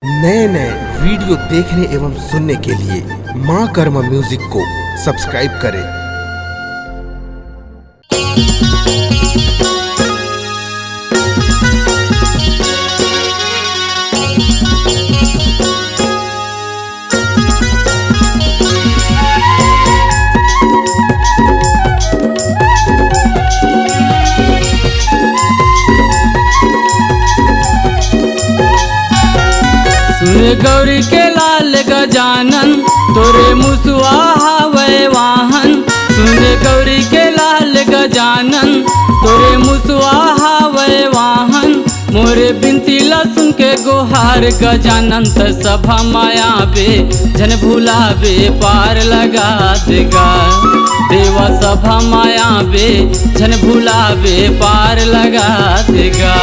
नए नए वीडियो देखने एवं सुनने के लिए माँ कर्मा म्यूजिक को सब्सक्राइब करें। सुन गौरी के लाल गजानन तोरे मुसुआ हवे वाहन। सुन गौरी के लाल गजानन तोरे मुसुआ हवे वाहन। मोरे बिनती ला सुन के गोहार गजानन त सभा माया बे जन भुलावे पार लगा देगा। देवा सभा माया बे जन भुलावे पार लगा देगा।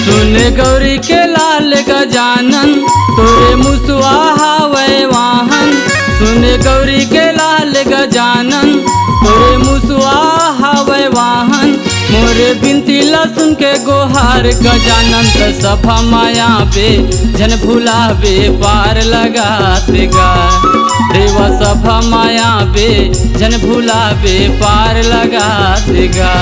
सुन गौरी के लाल गजानन तोरे मुसुआ हवे वाहन। सुन गौरी के लाल गजानन तोरे मुसुआ हवे वाहन। मोरे बिनती ला सुन के गोहार गजानन त सभा माया बे जन भुलावे पार लगा देगा। देवा सभा माया बे जन भुलावे पार लगा देगा।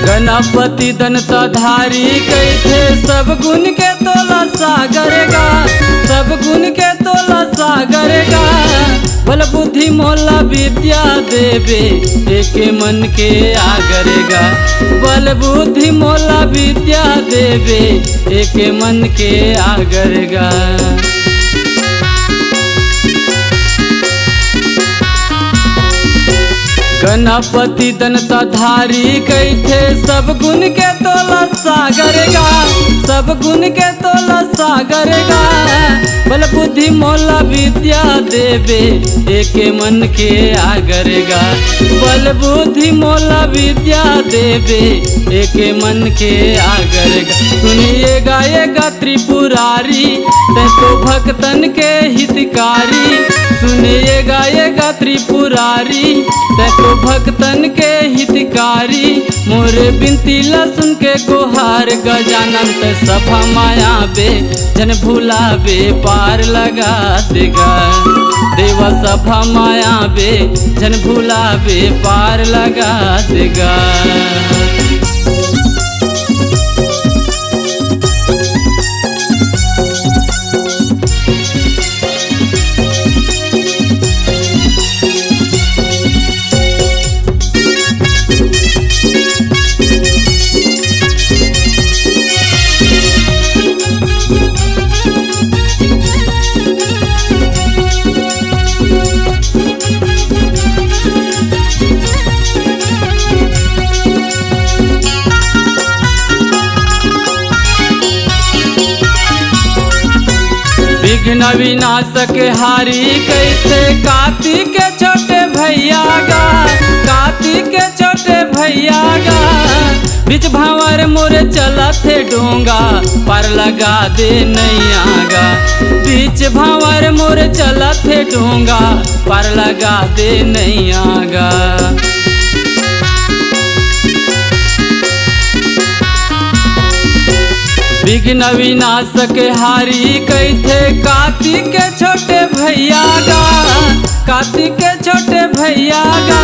गणपति दंतधारी कैथे सब गुण के तोला सागर गा। सब गुण के तोला सागर गा। बल बुद्धि मोला विद्या देवे एक मन के आगर गा। बल बुद्धि मोला विद्या देवे एक मन के आगर गा। गणपति दंतधारी कैथे सब गुण के तोला सागर गा। सब गुण के तोला सागर गा। बल बुद्धि मोला विद्या देवे एक मन के आगर गा। बल बुद्धि मोला विद्या देवे एक मन के आगर गा। सुनिए गाएगा त्रिपुरारी तै तो भक्तन के हितकारी। सुनिए गाएगा त्रिपुरारी तै तो भक्तन के हितकारी। मोरे बिनती ला सुन के गोहार गजानन त सभा माया बे जन भुलावे पार लगा देगा। देवा सभा माया बे जन भुलावे पार लगा देगा। विघ्न विनाशक हारी कैथे कार्तिक के छोटे भैया गा। कार्तिक के छोटे भैया गा। बीच भावर मोरे चला थे डोंगा पार लगा दे नैया गा। बीच भावर मोरे चला थे डोंगा पार लगा दे नैया गा। विघ्न विनाशक हारी कैथे कार्तिक के छोटे भैया गा। कार्तिक के छोटे भैया गा।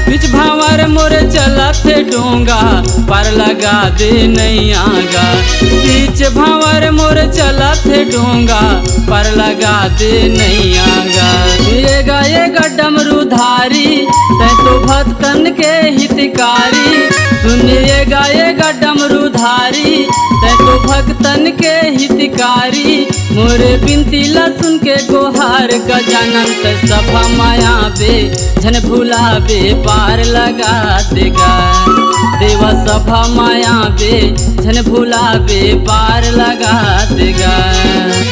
बीच भावर मोरे चला थे डोंगा पार लगा दे नैया गा। बीच भावर मोरे चला थे डोंगा पार लगा दे नैया गा। ये गाएगा डमरूधारी तै तो भक्तन के हितकारी। सुनिएगा ये डमरूधारी तै तो भक्तन के हितकारी मोरे बिनती ला सुन के गोहार गजानन तै सभा माया बे झन भुलावे पार लगा देगा देवा सभा माया बे झन भुलावे पार लगा देगा।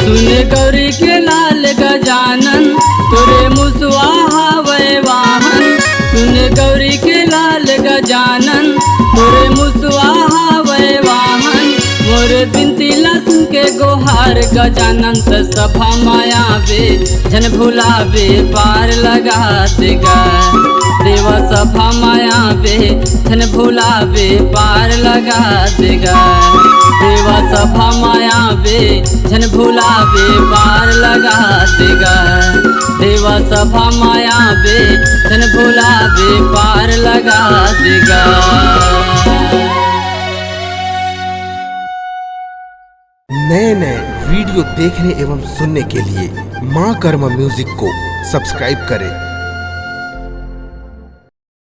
सुन गौरी के लाल गजानन तोरे मुसवा हावे वाहन सुन गौरी के लाल गजानन तोरे मुसवा हावे वाहन मोर बिनती ला सुन के गोहार गजानन त सभा माया बे झन भुलावे पार लगा देगा देवा सभा माया बे झन भुलावे पार लगा देगा देवा सभा माया बे झन भुलावे पार लगा देगा देवा सभा माया बे झन भुलावे पार लगा देगा। नए नए वीडियो देखने एवं सुनने के लिए माँ कर्मा म्यूजिक को सब्सक्राइब करें।